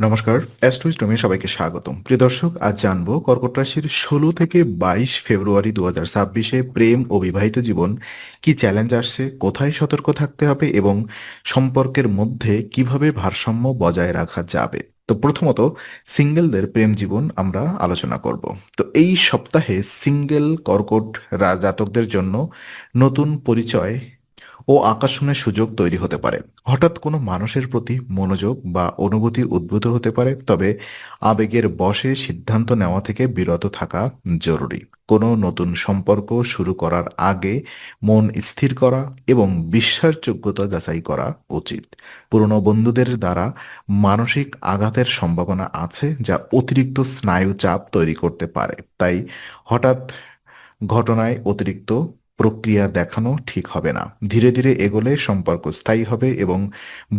নমস্কার, অ্যাস্ট্রোইস্টমে সবাইকে স্বাগতম। প্রিয় দর্শক, আজ জানবো কর্কট রাশির ১৬ থেকে ২২ ফেব্রুয়ারি ২০২৬ প্রেম ও বিবাহিত জীবন কি চ্যালেঞ্জ আসছে, কোথায় সতর্ক থাকতে হবে এবং সম্পর্কের মধ্যে কিভাবে ভারসাম্য বজায় রাখা যাবে। তো প্রথমত সিঙ্গেলদের প্রেম জীবন আমরা আলোচনা করব। তো এই সপ্তাহে সিঙ্গেল কর্কট জাতকদের জন্য নতুন পরিচয় ও আকর্ষণের সুযোগ তৈরি হতে পারে। হঠাৎ কোনো মানুষের প্রতি মনোযোগ বা অনুভূতি উদ্ভূত হতে পারে, তবে আবেগের বশে সিদ্ধান্ত নেওয়া থেকে বিরত থাকা জরুরি। কোনো নতুন সম্পর্ক শুরু করার আগে মন স্থির করা এবং বিশ্বাসযোগ্যতা যাচাই করা উচিত। পুরনো বন্ধুদের দ্বারা মানসিক আঘাতের সম্ভাবনা আছে, যা অতিরিক্ত স্নায়ু চাপ তৈরি করতে পারে। তাই হঠাৎ ঘটনায় অতিরিক্ত প্রক্রিয়া দেখানো ঠিক হবে না। ধীরে ধীরে এগোলে সম্পর্ক স্থায়ী হবে এবং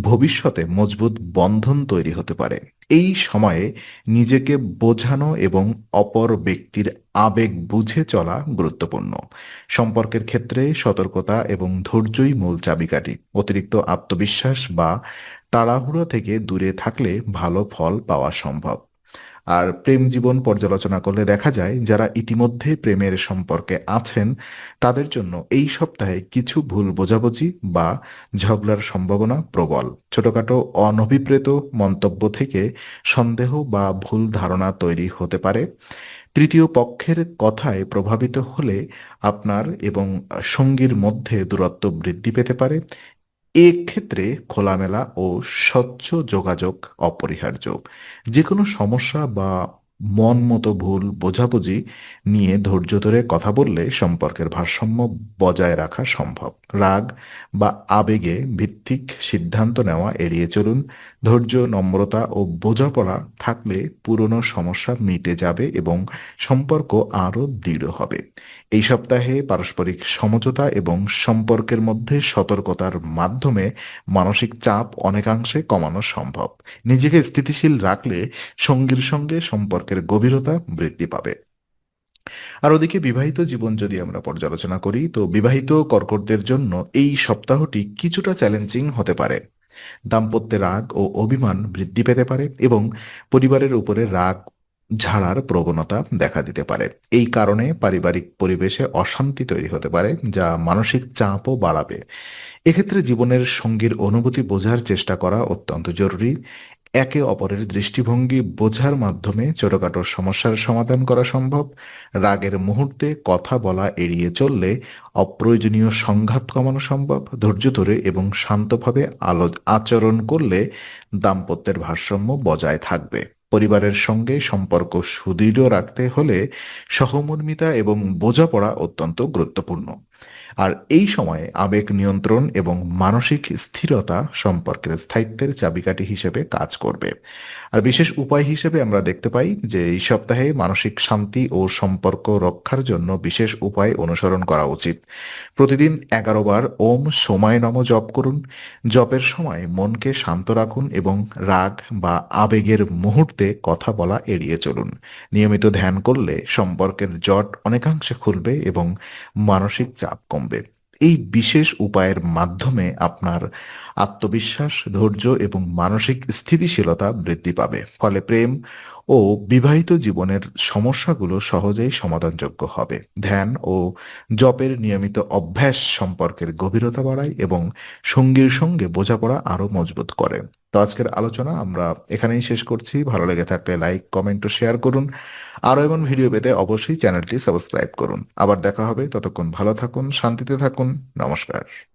ভবিষ্যতে মজবুত বন্ধন তৈরি হতে পারে। এই সময়ে নিজেকে বোঝানো এবং অপর ব্যক্তির আবেগ বুঝে চলা গুরুত্বপূর্ণ। সম্পর্কের ক্ষেত্রে সতর্কতা এবং ধৈর্যই মূল চাবিকাঠি। অতিরিক্ত আত্মবিশ্বাস বা তাড়াহুড়ো থেকে দূরে থাকলে ভালো ফল পাওয়া সম্ভব। আর প্রেম জীবন পর্যালোচনা করলে দেখা যায়, যারা ইতিমধ্যে প্রেমের সম্পর্কে আছেন তাদের জন্য এই সপ্তাহে কিছু ভুল বোঝাবুঝি বা ঝগড়ার সম্ভাবনা প্রবল। ছোটখাটো অনভিপ্রেত মন্তব্য থেকে সন্দেহ বা ভুল ধারণা তৈরি হতে পারে। তৃতীয় পক্ষের কথায় প্রভাবিত হলে আপনার এবং সঙ্গীর মধ্যে দূরত্ব বৃদ্ধি পেতে পারে। এক্ষেত্রে খোলামেলা ও স্বচ্ছ যোগাযোগ অপরিহার্য। যে কোনো সমস্যা বা মন মতো ভুল বোঝাবুঝি নিয়ে ধৈর্য ধরে কথা বললে সম্পর্কের ভারসাম্য বজায় রাখা সম্ভব। রাগ বা আবেগে ভিত্তিক সিদ্ধান্ত নেওয়া এড়িয়ে চলুন। ধৈর্য, নম্রতা ও বোঝাপড়া থাকলে পুরনো সমস্যা মিটে যাবে এবং সম্পর্ক আরও দৃঢ় হবে। এই সপ্তাহে পারস্পরিক সমঝোতা এবং সম্পর্কের মধ্যে সতর্কতার মাধ্যমে মানসিক চাপ অনেকাংশে কমানো সম্ভব। নিজেকে স্থিতিশীল রাখলে সঙ্গীর সঙ্গে সম্পর্কের গভীরতা বৃদ্ধি পাবে। আর ওদিকে বিবাহিত জীবন যদি আমরা পর্যালোচনা করি, তো বিবাহিত কর্কটদের জন্য এই সপ্তাহটি কিছুটা চ্যালেঞ্জিং হতে পারে। দাম্পত্যে রাগ ও অভিমান বৃদ্ধি পেতে পারে এবং পরিবারের উপরে রাগ ঝাড়ার প্রবণতা দেখা দিতে পারে। এই কারণে পারিবারিক পরিবেশে অশান্তি তৈরি হতে পারে, যা মানসিক চাপও বাড়াবে। এক্ষেত্রে জীবনের সঙ্গীর অনুভূতি বোঝার চেষ্টা করা অত্যন্ত জরুরি। একে অপরের দৃষ্টিভঙ্গি বোঝার মাধ্যমে ছোটখাটো সমস্যার সমাধান করা সম্ভব। রাগের মুহূর্তে কথা বলা এড়িয়ে চললে অপ্রয়োজনীয় সংঘাত কমানো সম্ভব। ধৈর্য ধরে এবং শান্তভাবে আচরণ করলে দাম্পত্যের ভারসাম্য বজায় থাকবে। পরিবারের সঙ্গে সম্পর্ক সুদৃঢ় রাখতে হলে সহমর্মিতা এবং বোঝাপড়া অত্যন্ত গুরুত্বপূর্ণ। আর এই সময়ে আবেগ নিয়ন্ত্রণ এবং মানসিক স্থিরতা সম্পর্কের স্থায়িত্বের চাবিকাঠি হিসেবে কাজ করবে। আর বিশেষ উপায় হিসেবে আমরা দেখতে পাই যে এই সপ্তাহে মানসিক শান্তি ও সম্পর্ক রক্ষার জন্য বিশেষ উপায় অনুসরণ করা উচিত। প্রতিদিন 11 বার ওম সময় নম জপ করুন। জপের সময় মনকে শান্ত রাখুন এবং রাগ বা আবেগের মুহূর্তে কথা বলা এড়িয়ে চলুন। নিয়মিত ধ্যান করলে সম্পর্কের জট অনেকাংশে খুলবে এবং মানসিক চাপ কমবে। এই বিশেষ উপায়ের মাধ্যমে আপনার আত্মবিশ্বাস, ধৈর্য এবং মানসিক স্থিতিশীলতা বৃদ্ধি পাবে। ফলে প্রেম ও বিবাহিত জীবনের সমস্যাগুলো সহজেই সমাধানযোগ্য হবে। ধ্যান ও জপের নিয়মিত অভ্যাস সম্পর্কের গভীরতা বাড়ায় এবং সঙ্গীর সঙ্গে বোঝাপড়া আরও মজবুত করে। তো আজকের আলোচনা আমরা এখানেই শেষ করছি। ভালো লেগে থাকলে লাইক, কমেন্ট ও শেয়ার করুন। আরও এমন ভিডিও পেতে অবশ্যই চ্যানেলটি সাবস্ক্রাইব করুন। আবার দেখা হবে, ততক্ষণ ভালো থাকুন, শান্তিতে থাকুন। নমস্কার।